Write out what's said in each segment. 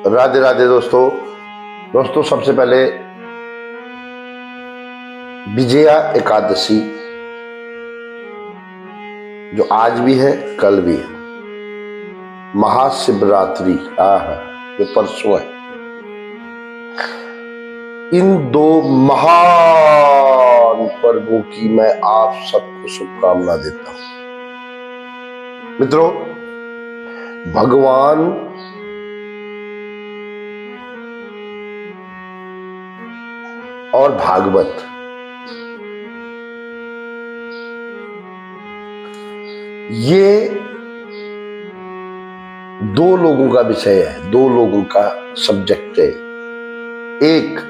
राधे राधे दोस्तों सबसे पहले विजया एकादशी जो आज भी है कल भी है, महाशिवरात्रि जो परसों है, इन दो महान पर्वों की मैं आप सबको शुभकामना देता हूं। मित्रों, भगवान और भागवत ये दो लोगों का विषय है, दो लोगों का सब्जेक्ट है। एक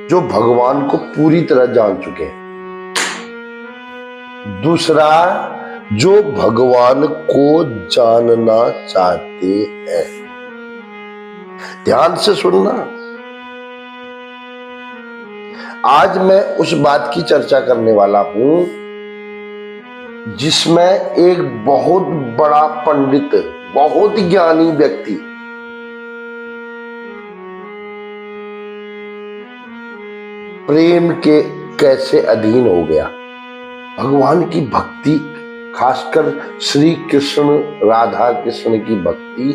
जो भगवान को पूरी तरह जान चुके हैं, दूसरा जो भगवान को जानना चाहते हैं। ध्यान से सुनना। आज मैं उस बात की चर्चा करने वाला हूं जिसमें एक बहुत बड़ा पंडित, बहुत ज्ञानी व्यक्ति प्रेम के कैसे अधीन हो गया। भगवान की भक्ति, खासकर श्री कृष्ण राधा कृष्ण की भक्ति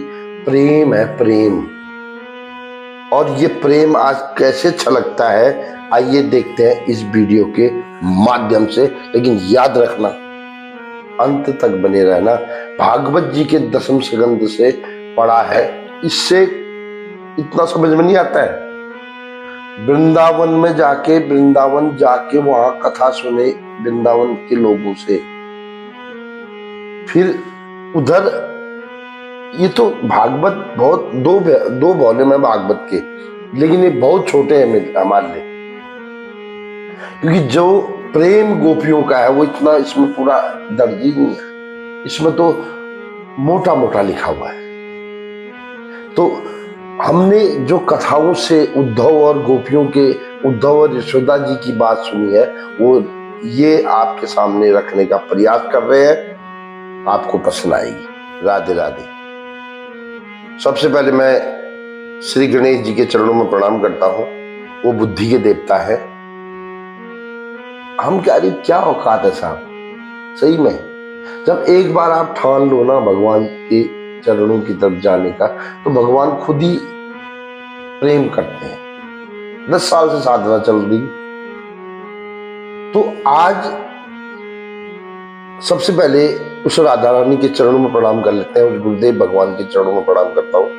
प्रेम है, प्रेम। और ये प्रेम आज कैसे छलकता है, आइए देखते हैं इस वीडियो के माध्यम से। लेकिन याद रखना, अंत तक बने रहना। भागवत जी के दशम स्कंद से पढ़ा है, इससे इतना समझ में नहीं आता है। वृंदावन में जाके वहां कथा सुने वृंदावन के लोगों से, फिर उधर ये तो भागवत बहुत दो वॉल्यूम है भागवत के, लेकिन ये बहुत छोटे हैं हमारे लिए, क्योंकि जो प्रेम गोपियों का है वो इतना इसमें पूरा दर्ज ही नहीं है। इसमें तो मोटा मोटा लिखा हुआ है। तो हमने जो कथाओं से उद्धव और गोपियों के, उद्धव और यशोदा जी की बात सुनी है, वो ये आपके सामने रखने का प्रयास कर रहे हैं। आपको पसंद आएगी। राधे राधे। सबसे पहले मैं श्री गणेश जी के चरणों में प्रणाम करता हूं। वो बुद्धि के देवता है। हम क्या औकात है साहब, सही में। जब एक बार आप ठान लो ना भगवान के चरणों की तरफ जाने का, तो भगवान खुद ही प्रेम करते हैं। 10 साल से साधना चल रही, तो आज सबसे पहले उस राधा रानी के चरणों में प्रणाम कर लेते हैं। उस गुरुदेव भगवान के चरणों में प्रणाम करता हूं।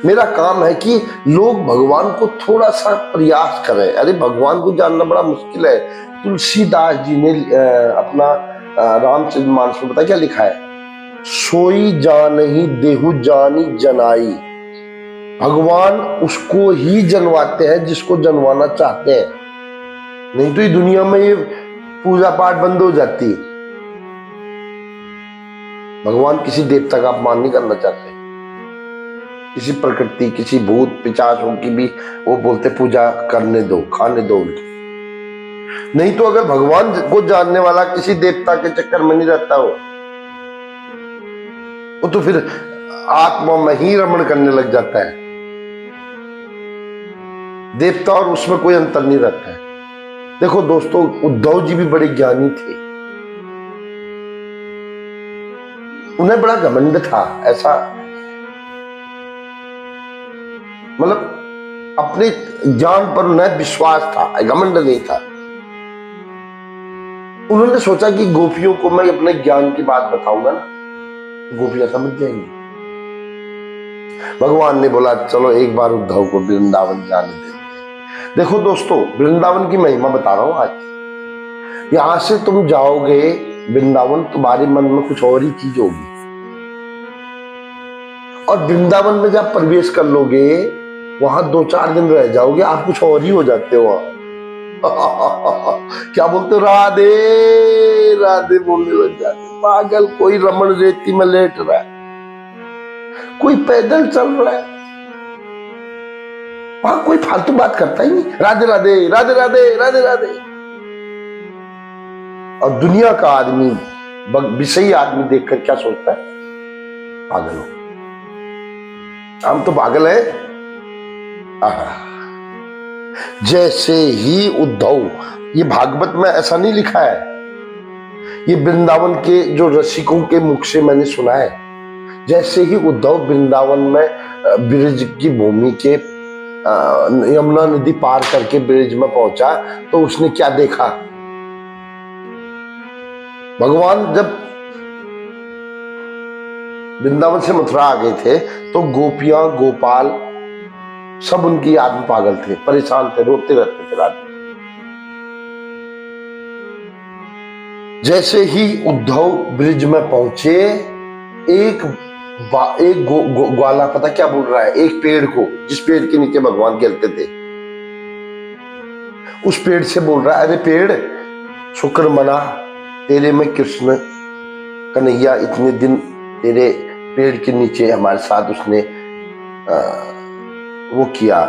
मेरा काम है कि लोग भगवान को थोड़ा सा प्रयास करें। अरे भगवान को जानना बड़ा मुश्किल है। तुलसीदास जी ने अपना रामचरितमानस में पता क्या लिखा है? सोई जानहि देहु जानी जनाई। भगवान उसको ही जनवाते हैं जिसको जनवाना चाहते हैं, नहीं तो ये दुनिया में ये पूजा पाठ बंद हो जाती है। भगवान किसी देवता का अपमान नहीं करना चाहते। किसी प्रकृति, किसी भूत पिशाचों की भी वो बोलते पूजा करने दो, खाने दो उनको। नहीं तो अगर भगवान को जानने वाला किसी देवता के चक्कर में नहीं रहता हो, वो तो फिर आत्मा में ही रमण करने लग जाता है। देवता और उसमें कोई अंतर नहीं रहता है। देखो दोस्तों, उद्धव जी भी बड़े ज्ञानी थे। उन्हें बड़ा घमंड था, ऐसा मतलब अपने ज्ञान पर उन्हें विश्वास था, घमंड नहीं था। उन्होंने सोचा कि गोपियों को मैं अपने ज्ञान की बात बताऊंगा ना, गोपियां समझ जाएंगी। भगवान ने बोला चलो एक बार उद्धव को वृंदावन जाने दे। देखो दोस्तों, वृंदावन की महिमा बता रहा हूं आज। यहां से तुम जाओगे वृंदावन, तुम्हारे मन में कुछ और ही चीज होगी, और वृंदावन में जब प्रवेश कर लोगे, वहां 2-4 दिन रह जाओगे, आप कुछ और ही हो जाते हो वहां। क्या बोलते हो? राधे राधे बोलने लग जाते। पागल, कोई रमण रेती में लेट रहा है, कोई पैदल चल रहा है, वहां कोई फालतू बात करता ही नहीं। राधे राधे राधे राधे राधे राधे। और दुनिया का आदमी, विषयी आदमी देखकर क्या सोचता है? पागल हो, हम तो पागल है। जैसे ही उद्धव, ये भागवत में ऐसा नहीं लिखा है, ये वृंदावन के जो रसिकों के मुख से मैंने सुना है। जैसे ही उद्धव वृंदावन में ब्रिज की भूमि के यमुना नदी पार करके ब्रिज में पहुंचा तो उसने क्या देखा? भगवान जब वृंदावन से मथुरा आ गए थे तो गोपियां गोपाल सब उनकी याद में पागल थे, परेशान थे, रोते रहते थे रात में। जैसे ही उद्धव ब्रिज में पहुंचे, एक ग्वाला पता क्या बोल रहा है, एक पेड़ को, जिस पेड़ के नीचे भगवान खेलते थे, उस पेड़ से बोल रहा है, अरे पेड़ शुक्र मना, तेरे में कृष्ण कन्हैया इतने दिन तेरे पेड़ के नीचे हमारे साथ उसने वो किया,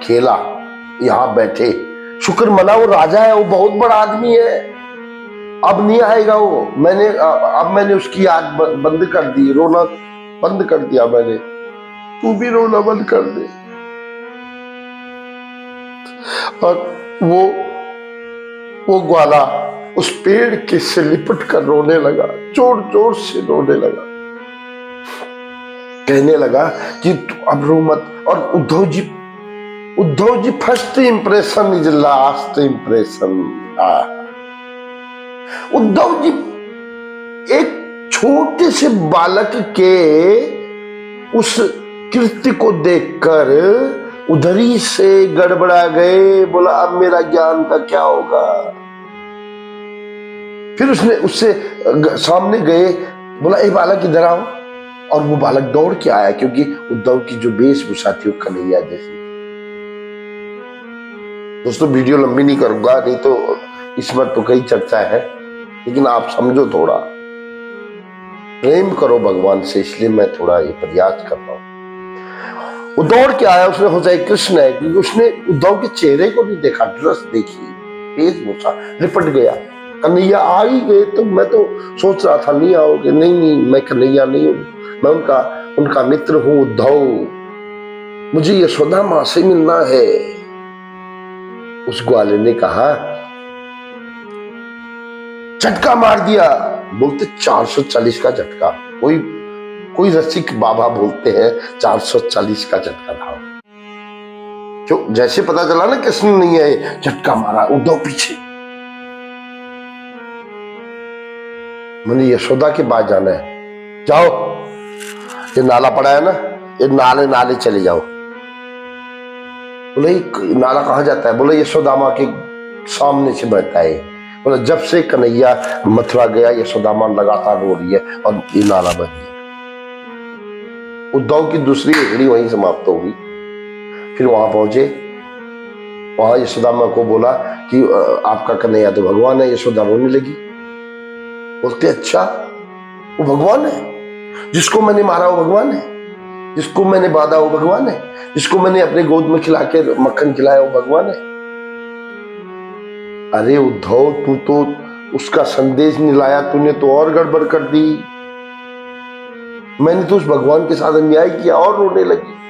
खेला, यहां बैठे, शुक्र मना। वो राजा है, वो बहुत बड़ा आदमी है, अब नहीं आएगा वो। अब मैंने उसकी याद बंद कर दी, रोना बंद कर दिया मैंने, तू भी रोना बंद कर दे। और वो ग्वाला उस पेड़ के से लिपट कर रोने लगा, जोर जोर से रोने लगा, कहने लगा कि अब रो मत। और Uddhav ji first impression is last impression. Uddhav ji एक छोटे से बालक के उस कृत्य को देखकर उधरी से गड़बड़ा गए, बोला अब मेरा ज्ञान का क्या होगा। फिर उसने उससे सामने गए, बोला ए बालक इधर आओ, और वो बालक दौड़ के आया, क्योंकि उद्धव की जो वेशभूषा थी वो कन्हैया जैसी। दोस्तों वीडियो लंबी नहीं करूंगा, नहीं तो इसमें तो कई चर्चा है, लेकिन आप समझो, थोड़ा प्रेम करो भगवान से, इसलिए मैं थोड़ा ये प्रयास कर रहा हूं। वो दौड़ के आया, उसने सोचा कृष्ण है, क्योंकि उसने उद्धव के चेहरे को नहीं देखा, ड्रेस देखी, वेशभूषा, लिपट गया। कन्हैया आ ही गए तो मैं तो सोच रहा था नहीं आओगे, नहीं मैं कन्हैया नहीं हूं, मैं उनका मित्र हूं उद्धव, मुझे यशोदा मां से मिलना है। उस ग्वाले ने कहा, झटका मार दिया, बोलते 440 का झटका, कोई रसिक बाबा बोलते हैं 440 का झटका था। जो जैसे पता चला ना कृष्ण नहीं है, झटका मारा, उद्धव पीछे। मैंने यशोदा के पास जाना है, जाओ, ये नाला पड़ा है ना, ये नाले चले जाओ। बोले नाला कहाँ जाता है? बोले यशोदा माँ के सामने से बहता है। बोले जब से कन्हैया मथुरा गया यशोदा माँ लगातार रो रही है और ये नाला बह गया। उद्धव की दूसरी एड़ी वहीं समाप्त हो गई। फिर वहां पहुंचे, वहां यशोदा माँ को बोला कि आपका कन्हैया तो भगवान है। यशोदा रोने लगी, बोलते अच्छा वो भगवान है, जिसको मैंने मारा वो भगवान है, जिसको मैंने बांधा वो भगवान है, जिसको मैंने अपने गोद में खिला के मक्खन खिलाया वो भगवान है। अरे उद्धव, तू तो उसका संदेश नहीं लाया, तूने तो और गड़बड़ कर दी। मैंने तो उस भगवान के साथ अन्याय किया। और रोने लगी।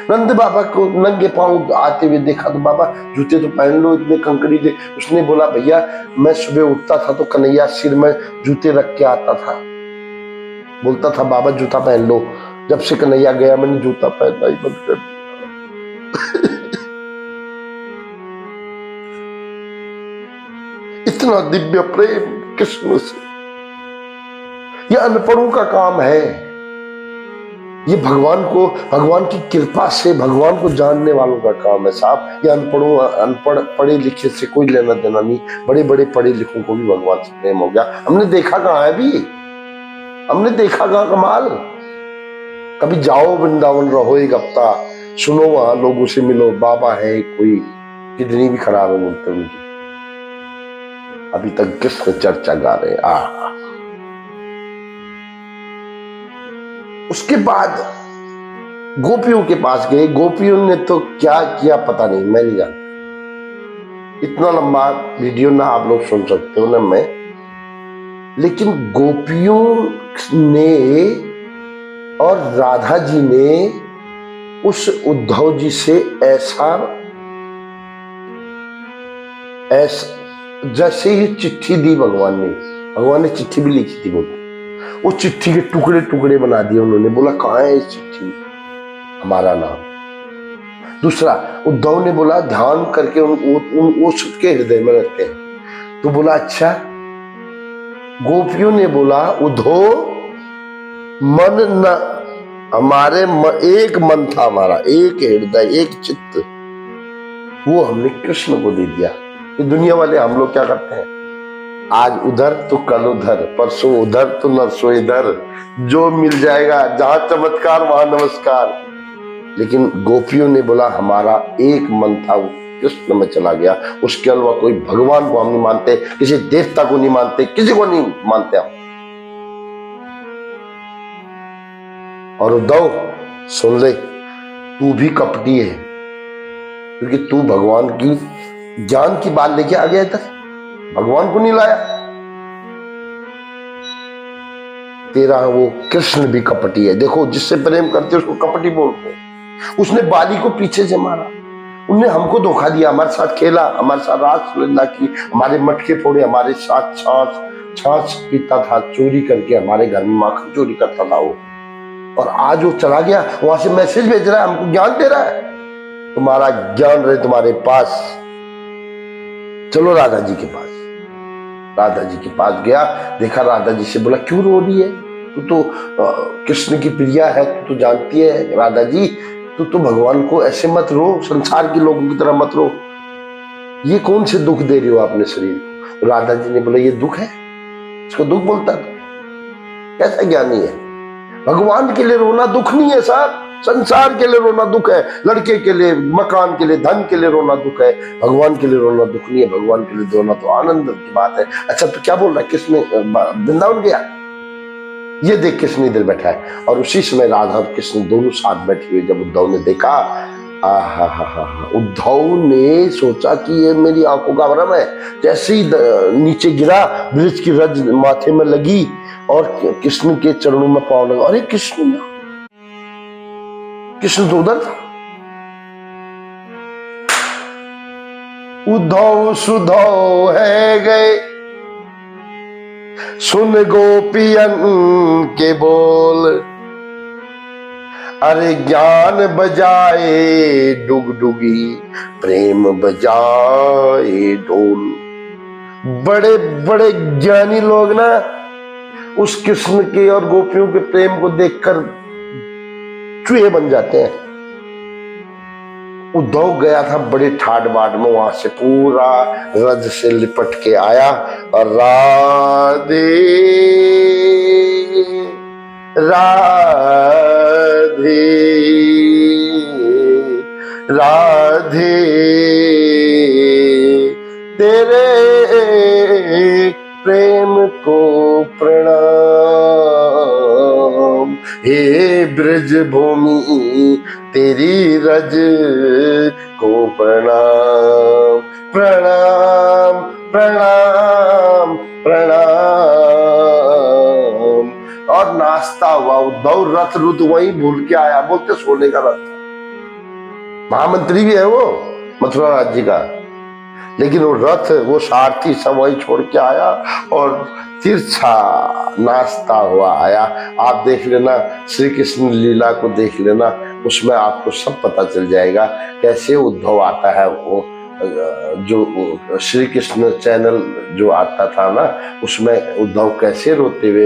नंद बाबा को नंगे पांव आते हुए देखा तो बाबा जूते तो पहन लो, इतने कंकड़ी दे। उसने बोला भैया मैं सुबह उठता था तो कन्हैया सिर में जूते रख के आता था, बोलता था बाबा जूता पहन लो। जब से कन्हैया गया मैंने जूता पहनना ही बंद कर दिया। इतना दिव्य प्रेम कृष्ण से, यह अनपढ़ों का काम है। ये भगवान की कृपा से भगवान को जानने वालों का काम है साहब। ये अनपढ़ पढ़े लिखे से कोई लेना देना नहीं। बड़े बड़े पढ़े लिखों को भी भगवान से प्रेम हो गया। हमने देखा कहाँ है भी, हमने देखा कहाँ कमाल। कभी जाओ वृंदावन, रहो एक हफ्ता, सुनो, वहां लोगों से मिलो। बाबा है कोई, किडनी भी खराब है बोलते उनकी, अभी तक कृष्ण चर्चा गा रहे हैं। उसके बाद गोपियों के पास गए। गोपियों ने तो क्या किया पता नहीं, मैं नहीं जानता। इतना लंबा वीडियो ना आप लोग सुन सकते हो ना मैं, लेकिन गोपियों ने और राधा जी ने उस उद्धव जी से ऐसा जैसे ही चिट्ठी दी भगवान ने चिट्ठी भी लिखी थी वो चिट्ठी के टुकड़े टुकड़े बना दिए उन्होंने। बोला कहाँ है इस चिट्ठी में हमारा नाम। दूसरा, उद्धव ने बोला ध्यान करके वो सबके हृदय में रखते हैं। तो बोला अच्छा। गोपियों ने बोला उद्धव मन न हमारे एक मन था, हमारा एक हृदय एक चित्त, वो हमने कृष्ण को दे दिया। ये दुनिया वाले हम लोग क्या करते हैं, आज उधर तो कल उधर, परसों उधर तो नरसों इधर, जो मिल जाएगा जहां चमत्कार वहां नमस्कार। लेकिन गोपियों ने बोला हमारा एक मन था, वो कृष्ण में चला गया। उसके अलावा कोई भगवान को हम नहीं मानते, किसी देवता को नहीं मानते, किसी को नहीं मानते हम। और उद्धव सुन ले, तू भी कपटी है, क्योंकि तू भगवान की ज्ञान की बात लेके आ गया इधर, भगवान को नहीं लाया। तेरा वो कृष्ण भी कपटी है। देखो जिससे प्रेम करते उसको कपटी बोलते हैं। उसने बाली को पीछे से मारा, उनने हमको धोखा दिया, हमारे साथ खेला, हमारे साथ रास लीला की, हमारे मटके फोड़े, हमारे साथ छाछ पीता था, चोरी करके हमारे घर में माखन चोरी करता था वो। और आज वो चला गया, वहां से मैसेज भेज रहा है, हमको ज्ञान दे रहा है, तुम्हारा ज्ञान रहे तुम्हारे पास, चलो राधा जी के पास। राधा जी के पास गया, देखा राधा जी से, बोला क्यों रो रही है, तू तो कृष्ण की प्रिया है, तू तो जानती है राधा जी, तू तो भगवान को ऐसे मत रो, संसार के लोगों की तरह मत रो, ये कौन से दुख दे रही हो अपने शरीर को। तो राधा जी ने बोला ये दुख है, इसको दुख बोलता था, कैसा ज्ञानी है। भगवान के लिए रोना दुख नहीं है साहब, संसार के लिए रोना दुख है, लड़के के लिए, मकान के लिए, धन के लिए रोना दुख है, भगवान के लिए रोना दुख नहीं है। भगवान के लिए रोना तो आनंद की बात है। अच्छा तो क्या बोल रहा है, किसने वृंदावन गया, ये देख किसने इधर बैठा है। और उसी समय राधा और कृष्ण दोनों साथ बैठे हुए जब उद्धव ने देखा, उद्धव ने सोचा कि ये मेरी आंखों का भ्रम है। जैसे ही नीचे गिरा, ब्रिज की रज माथे में लगी और कृष्ण के चरणों में पाँव लगा। अरे कृष्ण तो उधर था। उद्धव सुधव है गए, सुन गोपियन के बोल, अरे ज्ञान बजाए डुगडुगी, प्रेम बजाए ढोल। बड़े बड़े ज्ञानी लोग ना उस कृष्ण के और गोपियों के प्रेम को देखकर चूहे बन जाते हैं। उद्धव गया था बड़े ठाट बाट में, वहां से पूरा रज से लिपट के आया और राधे राधे राधे तेरे प्रेम को प्रणाम, हे ब्रज भूमि तेरी रज को प्रणाम, प्रणाम प्रणाम प्रणाम। और नाचता हुआ उद्धव रथ रुत वहीं भूल के आया, बोलते सोने का रथ, महामंत्री भी है वो मथुरा राज्य का, लेकिन वो रथ वो सारथी सब वही छोड़ के आया और तिरछा नाचता हुआ आया। आप देख लेना, श्री कृष्ण लीला को देख लेना, उसमें आपको सब पता चल जाएगा कैसे उद्धव आता है। वो जो श्री कृष्ण चैनल जो आता था ना, उसमें उद्धव कैसे रोते हुए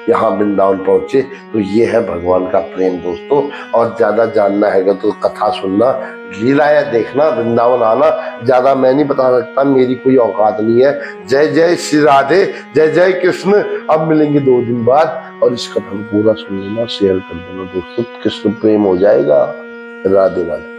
यहाँ वृंदावन पहुंचे। तो ये है भगवान का प्रेम दोस्तों। और ज्यादा जानना है तो कथा सुनना, लीलाएं देखना, वृंदावन आना। ज्यादा मैं नहीं बता सकता, मेरी कोई औकात नहीं है। जय जय श्री राधे, जय जय कृष्ण। अब मिलेंगे 2 दिन बाद, और इस कथा को पूरा सुन लेना, शेयर कर देना दोस्तों, कृष्ण प्रेम हो जाएगा। राधे राधे।